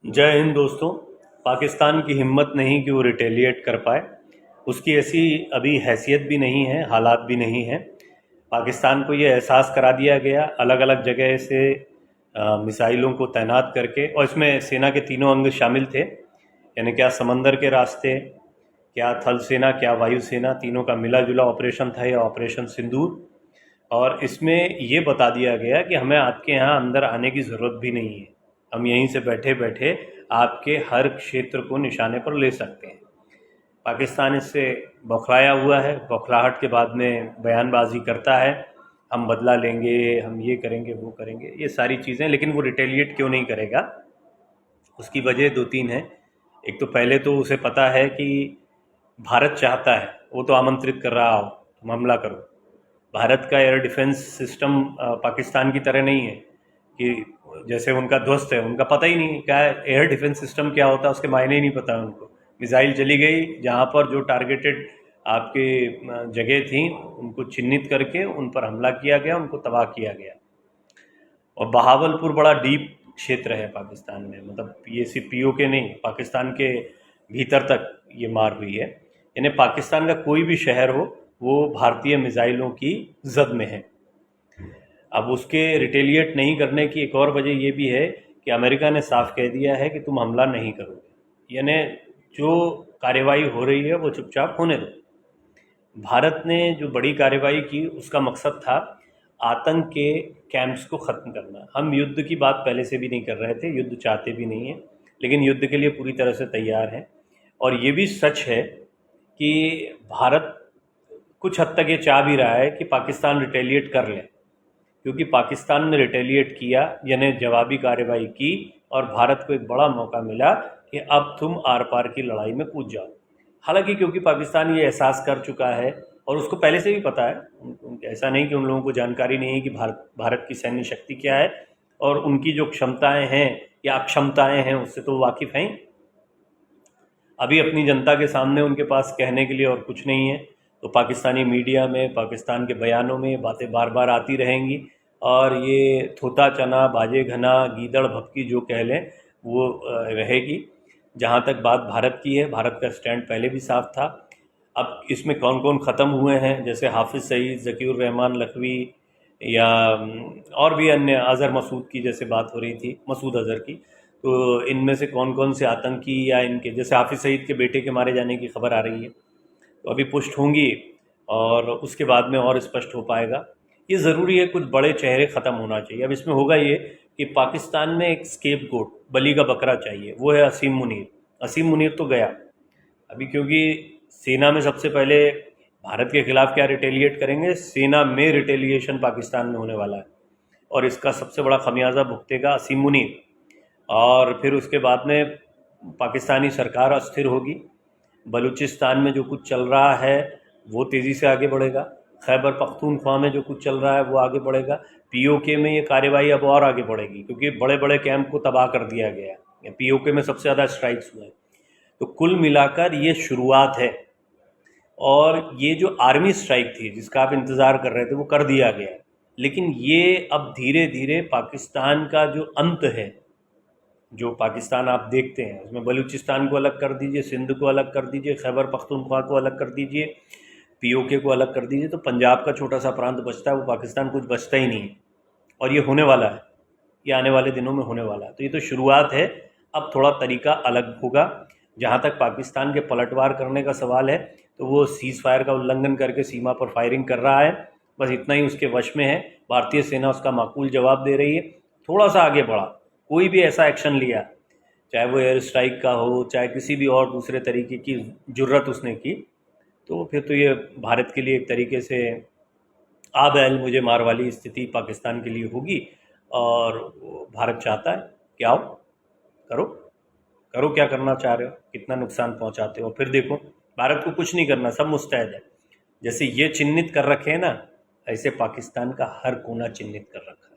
जय हिंद दोस्तों। पाकिस्तान की हिम्मत नहीं कि वो रिटेलिएट कर पाए। उसकी ऐसी अभी हैसियत भी नहीं है, हालात भी नहीं है। पाकिस्तान को ये एहसास करा दिया गया अलग अलग जगह से मिसाइलों को तैनात करके, और इसमें सेना के तीनों अंग शामिल थे, यानी क्या समंदर के रास्ते, क्या थल सेना, क्या वायुसेना, तीनों का मिला जुला ऑपरेशन था, यह ऑपरेशन सिंदूर। और इसमें ये बता दिया गया कि हमें आपके यहाँ अंदर आने की ज़रूरत भी नहीं है, हम यहीं से बैठे बैठे आपके हर क्षेत्र को निशाने पर ले सकते हैं। पाकिस्तान इससे बौखलाया हुआ है, बौखलाहट के बाद में बयानबाजी करता है, हम बदला लेंगे, हम ये करेंगे, वो करेंगे, ये सारी चीज़ें। लेकिन वो रिटेलिएट क्यों नहीं करेगा, उसकी वजह दो तीन है। एक तो पहले तो उसे पता है कि भारत चाहता है, वो तो आमंत्रित कर रहा हो तुम हमला करो। भारत का एयर डिफेंस सिस्टम पाकिस्तान की तरह नहीं है कि जैसे उनका दोस्त है, उनका पता ही नहीं क्या है एयर डिफेंस सिस्टम क्या होता है, उसके मायने ही नहीं पता है उनको। मिसाइल चली गई, जहाँ पर जो टारगेटेड आपके जगह थी उनको चिन्हित करके उन पर हमला किया गया, उनको तबाह किया गया। और बहावलपुर बड़ा डीप क्षेत्र है पाकिस्तान में, मतलब ये सिर्फ पीओके नहीं, पाकिस्तान के भीतर तक ये मार हुई है। यानी पाकिस्तान का कोई भी शहर हो वो भारतीय मिसाइलों की जद में है। अब उसके रिटेलिएट नहीं करने की एक और वजह ये भी है कि अमेरिका ने साफ कह दिया है कि तुम हमला नहीं करोगे, यानी जो कार्रवाई हो रही है वो चुपचाप होने दो। भारत ने जो बड़ी कार्रवाई की उसका मकसद था आतंक के कैंप्स को ख़त्म करना। हम युद्ध की बात पहले से भी नहीं कर रहे थे, युद्ध चाहते भी नहीं हैं, लेकिन युद्ध के लिए पूरी तरह से तैयार हैं। और ये भी सच है कि भारत कुछ हद तक ये चाह भी रहा है कि पाकिस्तान रिटेलिएट कर ले, क्योंकि पाकिस्तान ने रिटेलिएट किया, यानी जवाबी कार्रवाई की, और भारत को एक बड़ा मौका मिला कि अब तुम आर पार की लड़ाई में कूद जाओ। हालांकि क्योंकि पाकिस्तान ये एहसास कर चुका है और उसको पहले से भी पता है, ऐसा नहीं कि उन लोगों को जानकारी नहीं है कि भारत की सैन्य शक्ति क्या है और उनकी जो क्षमताएं हैं या अक्षमताएं हैं उससे तो वाकिफ़ हैं। अभी अपनी जनता के सामने उनके पास कहने के लिए और कुछ नहीं है, तो पाकिस्तानी मीडिया में, पाकिस्तान के बयानों में ये बातें बार बार आती रहेंगी। और ये थोता चना बाजे घना गीदड़ भपकी जो कह लें वो रहेगी। जहाँ तक बात भारत की है, भारत का स्टैंड पहले भी साफ था। अब इसमें कौन कौन ख़त्म हुए हैं, जैसे हाफिज़ सईद, ज़कीउर रहमान लखवी, या और भी अन्य, अज़हर मसूद की जैसे बात हो रही थी, मसूद अज़हर की, तो इनमें से कौन कौन से आतंकी, या इनके जैसे हाफिज़ सईद के बेटे के मारे जाने की खबर आ रही है, तो अभी पुष्ट होंगी और उसके बाद में और स्पष्ट हो पाएगा। ये ज़रूरी है, कुछ बड़े चेहरे ख़त्म होना चाहिए। अब इसमें होगा ये कि पाकिस्तान में एक स्केप गोट, बली का बकरा चाहिए, वो है असीम मुनीर। असीम मुनीर तो गया अभी, क्योंकि सेना में सबसे पहले भारत के खिलाफ क्या रिटेलिएट करेंगे, सेना में रिटेलिएशन पाकिस्तान में होने वाला है, और इसका सबसे बड़ा खमियाजा भुगतेगा असीम मुनीर। और फिर उसके बाद में पाकिस्तानी सरकार अस्थिर होगी, बलूचिस्तान में जो कुछ चल रहा है वो तेज़ी से आगे बढ़ेगा, खैबर पख्तूनख्वा में जो कुछ चल रहा है वो आगे बढ़ेगा, पीओके में ये कार्रवाई अब और आगे बढ़ेगी, क्योंकि बड़े बड़े कैंप को तबाह कर दिया गया है, पीओके में सबसे ज़्यादा स्ट्राइक्स हुए हैं। तो कुल मिलाकर ये शुरुआत है, और ये जो आर्मी स्ट्राइक थी जिसका आप इंतज़ार कर रहे थे वो कर दिया गया है। लेकिन ये अब धीरे धीरे पाकिस्तान का जो अंत है, जो पाकिस्तान आप देखते हैं उसमें बलूचिस्तान को अलग कर दीजिए, सिंध को अलग कर दीजिए, खैबर पख्तूनख्वा को अलग कर दीजिए, पीओके को अलग कर दीजिए, तो पंजाब का छोटा सा प्रांत बचता है, वो पाकिस्तान कुछ बचता ही नहीं है। और ये होने वाला है, ये आने वाले दिनों में होने वाला है। तो ये तो शुरुआत है, अब थोड़ा तरीका अलग होगा। जहाँ तक पाकिस्तान के पलटवार करने का सवाल है, तो वो सीज़ फायर का उल्लंघन करके सीमा पर फायरिंग कर रहा है, बस इतना ही उसके वश में है। भारतीय सेना उसका माकूल जवाब दे रही है। थोड़ा सा आगे बढ़ा, कोई भी ऐसा एक्शन लिया, चाहे वो एयर स्ट्राइक का हो, चाहे किसी भी और दूसरे तरीके की जुर्रत उसने की, तो फिर तो ये भारत के लिए एक तरीके से आ बैल मुझे मार वाली स्थिति पाकिस्तान के लिए होगी। और भारत चाहता है कि आओ, करो करो, क्या करना चाह रहे हो, कितना नुकसान पहुंचाते हो, फिर देखो। भारत को कुछ नहीं करना, सब मुस्तैद है। जैसे ये चिन्हित कर रखे हैं ना, ऐसे पाकिस्तान का हर कोना चिन्हित कर रखा है।